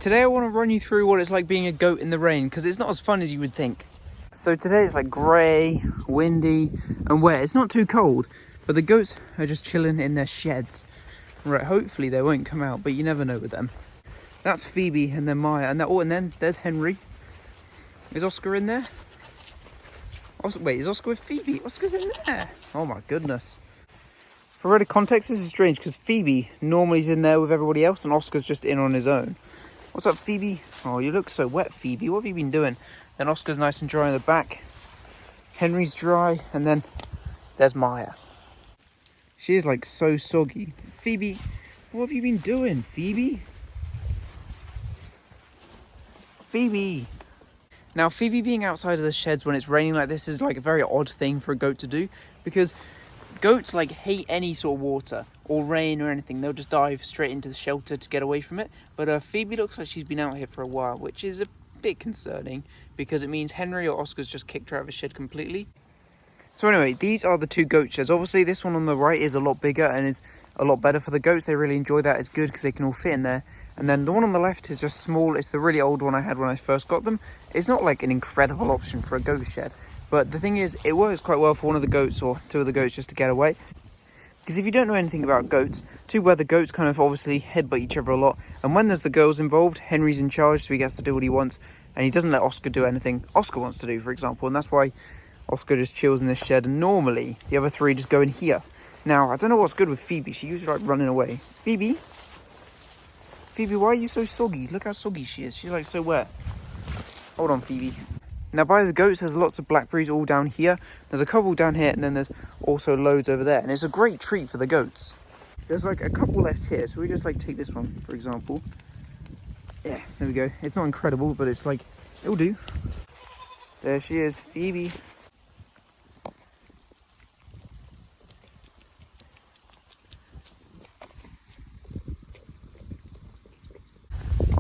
Today I want to run you through what it's like being a goat in the rain, because it's not as fun as you would think. So today it's like grey, windy and wet. It's not too cold, but the goats are just chilling in their sheds. Right, hopefully they won't come out, but you never know with them. That's Phoebe and then Maya, and then there's Henry. Is Oscar in there? Wait, is Oscar with Phoebe? Oscar's in there. Oh my goodness. For better context, this is strange because Phoebe normally is in there with everybody else and Oscar's just in on his own. What's up, Phoebe? Oh, you look so wet, Phoebe. What have you been doing? Then Oscar's nice and dry in the back. Henry's dry, and then there's Maya. She is like so soggy. Phoebe, what have you been doing, Phoebe? Phoebe. Now, Phoebe being outside of the sheds when it's raining like this is like a very odd thing for a goat to do, because goats like hate any sort of water or rain or anything. They'll just dive straight into the shelter to get away from it. But Phoebe looks like she's been out here for a while, which is a bit concerning because it means Henry or Oscar's just kicked her out of the shed completely. So anyway, these are the two goat sheds. Obviously this one on the right is a lot bigger and is a lot better for the goats. They really enjoy that. It's good because they can all fit in there. And then the one on the left is just small. It's the really old one I had when I first got them. It's not like an incredible option for a goat shed, but the thing is, it works quite well for one of the goats or two of the goats just to get away. Because if you don't know anything about goats, where the goats kind of obviously headbutt each other a lot. And when there's the girls involved, Henry's in charge, so he gets to do what he wants. And he doesn't let Oscar do anything Oscar wants to do, for example. And that's why Oscar just chills in this shed. And normally, the other three just go in here. Now, I don't know what's good with Phoebe. She usually like running away. Phoebe, why are you so soggy? Look how soggy she is. She's like so wet. Hold on, Phoebe. Now by the goats, there's lots of blackberries all down here. There's a couple down here, and then there's also loads over there. And it's a great treat for the goats. There's like a couple left here, so we just like take this one, for example. Yeah, there we go. It's not incredible, but it's like, it'll do. There she is, Phoebe.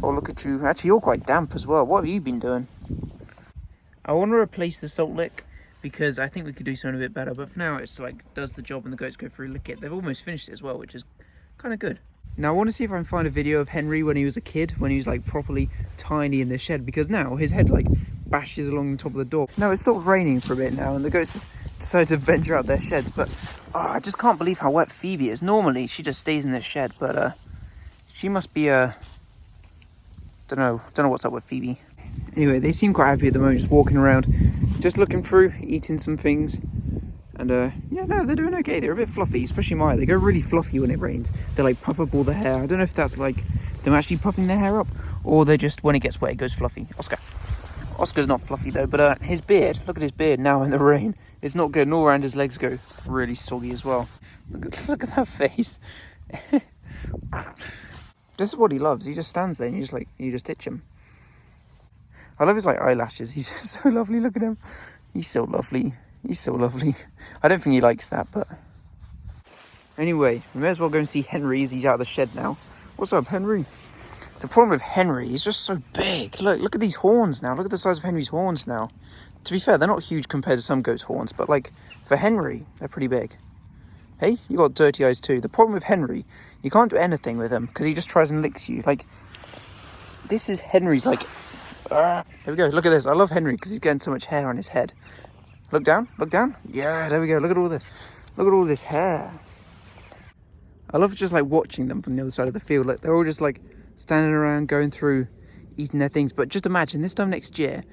Oh, look at you. Actually, you're quite damp as well. What have you been doing? I want to replace the salt lick because I think we could do something a bit better. But for now, it's like, does the job and the goats go through, lick it. They've almost finished it as well, which is kind of good. Now, I want to see if I can find a video of Henry when he was a kid, when he was like properly tiny in the shed. Because now his head like bashes along the top of the door. Now, it's stopped raining for a bit now and the goats have decided to venture out their sheds. But I just can't believe how wet Phoebe is. Normally, she just stays in this shed. But she must be don't know what's up with Phoebe. Anyway, they seem quite happy at the moment, just walking around, just looking through, eating some things. And yeah, no, they're doing okay. They're a bit fluffy, especially Maya. They go really fluffy when it rains. They like puff up all the hair. I don't know if that's like them actually puffing their hair up, or they just, when it gets wet, it goes fluffy. Oscar's not fluffy though, but his beard, look at his beard now in the rain. It's not good, nor around his legs go really soggy as well. Look at that face. This is what he loves. He just stands there and you just itch him. I love his like eyelashes. He's so lovely. Look at him. He's so lovely. He's so lovely. I don't think he likes that, but anyway, we may as well go and see Henry as he's out of the shed now. What's up, Henry? The problem with Henry, he's just so big. Look at these horns now. Look at the size of Henry's horns now. To be fair, they're not huge compared to some goats' horns, but like for Henry, they're pretty big. Hey, you got dirty eyes too. The problem with Henry, you can't do anything with him because he just tries and licks you. Like, this is Henry's like, there we go. Look at this. I love Henry because he's getting so much hair on his head. Look down. Look down. Yeah, there we go. Look at all this. Look at all this hair. I love just like watching them from the other side of the field. Like, they're all just like standing around, going through, eating their things. But just imagine this time next year,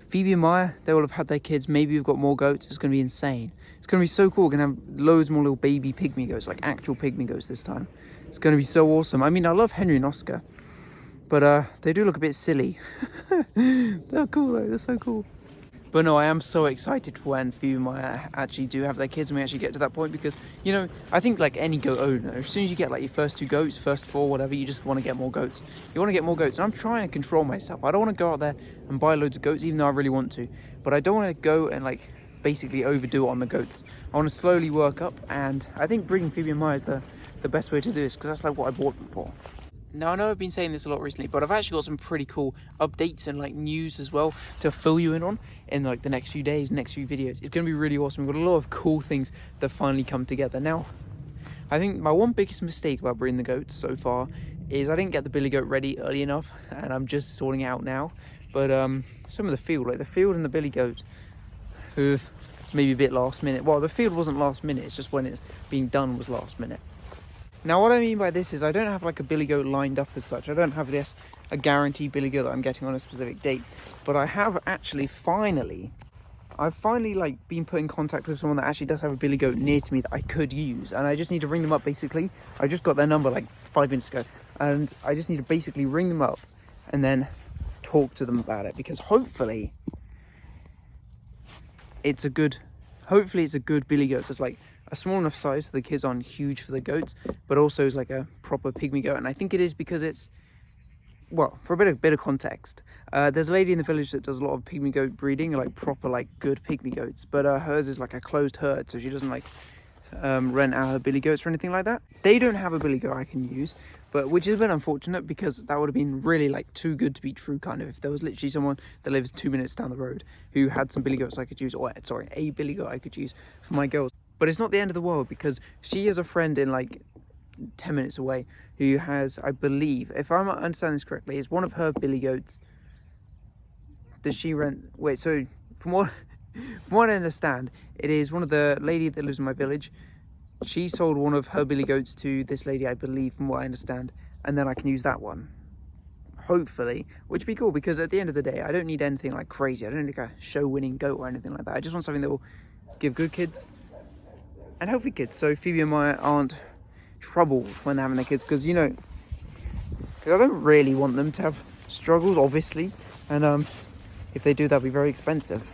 Phoebe and Maya, they will have had their kids. Maybe we've got more goats. It's going to be insane. It's going to be so cool. We're going to have loads more little baby pygmy goats, like actual pygmy goats this time. It's going to be so awesome. I mean, I love Henry and Oscar, but they do look a bit silly. They're cool though. They're so cool. But no, I am so excited for when Phoebe and Maya actually do have their kids and we actually get to that point because, you know, I think like any goat owner, as soon as you get like your first 2 goats, first 4, whatever, you just want to get more goats. You want to get more goats. And I'm trying to control myself. I don't want to go out there and buy loads of goats, even though I really want to. But I don't want to go and like basically overdo it on the goats. I want to slowly work up. And I think breeding Phoebe and Maya is the best way to do this because that's like what I bought them for. Now, I know I've been saying this a lot recently, but I've actually got some pretty cool updates and like news as well to fill you in on in like the next few days, next few videos. It's going to be really awesome. We've got a lot of cool things that finally come together. Now, I think my one biggest mistake about breeding the goats so far is I didn't get the billy goat ready early enough, and I'm just sorting it out now. But some of the field, like the field and the billy goat, who've maybe a bit last minute. Well, the field wasn't last minute, it's just when it's being done was last minute. Now what I mean by this is I don't have like a billy goat lined up as such. I don't have a guaranteed billy goat that I'm getting on a specific date, but I have actually I've finally like been put in contact with someone that actually does have a billy goat near to me that I could use, and I just need to ring them up basically. I just got their number like 5 minutes ago, and I just need to basically ring them up and then talk to them about it, because hopefully it's a good billy goat that's like a small enough size so the kids aren't huge for the goats, but also is like a proper pygmy goat. And I think it is because it's, well, for a bit of context, there's a lady in the village that does a lot of pygmy goat breeding, like proper like good pygmy goats, but hers is like a closed herd, so she doesn't like rent out her billy goats or anything like that. They don't have a billy goat I can use, but which is a bit unfortunate, because that would have been really like too good to be true, kind of, if there was literally someone that lives 2 minutes down the road who had some billy goats I could use, or sorry, a billy goat I could use for my girls. But it's not the end of the world, because she has a friend in like 10 minutes away who has, I believe, if I'm understanding this correctly, is one of her billy goats. Does she rent? Wait, so from what I understand, it is one of the lady that lives in my village. She sold one of her billy goats to this lady, I believe, from what I understand, and then I can use that one, hopefully, which would be cool, because at the end of the day, I don't need anything like crazy. I don't need like a show-winning goat or anything like that. I just want something that will give good kids and healthy kids, so Phoebe and Maya aren't troubled when they're having their kids, because, you know, because I don't really want them to have struggles, obviously, and if they do, that'll be very expensive.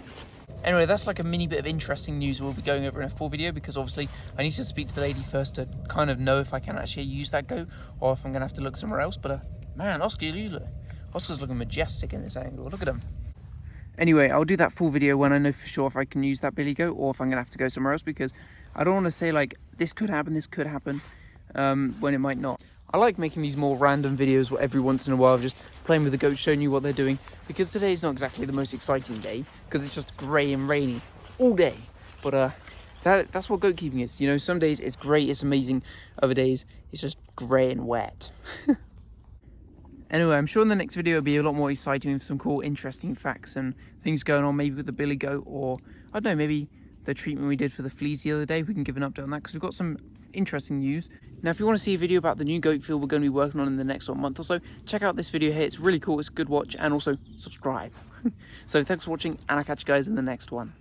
Anyway, that's like a mini bit of interesting news we'll be going over in a full video, because obviously I need to speak to the lady first to kind of know if I can actually use that goat or if I'm going to have to look somewhere else. But man, Oscar's looking majestic in this angle. Look at him. Anyway, I'll do that full video when I know for sure if I can use that billy goat or if I'm going to have to go somewhere else, because I don't want to say like this could happen when it might not. I like making these more random videos every once in a while, just playing with the goats, showing you what they're doing, because today is not exactly the most exciting day, because it's just grey and rainy all day. But that's what goat keeping is. You know, some days it's great, it's amazing. Other days it's just grey and wet. Anyway, I'm sure in the next video it'll be a lot more exciting with some cool, interesting facts and things going on, maybe with the billy goat, or I don't know, maybe the treatment we did for the fleas the other day. We can give an update on that, because we've got some interesting news. Now, if you want to see a video about the new goat field we're going to be working on in the next month or so, check out this video here. It's really cool, it's a good watch, and also subscribe. So thanks for watching, and I'll catch you guys in the next one.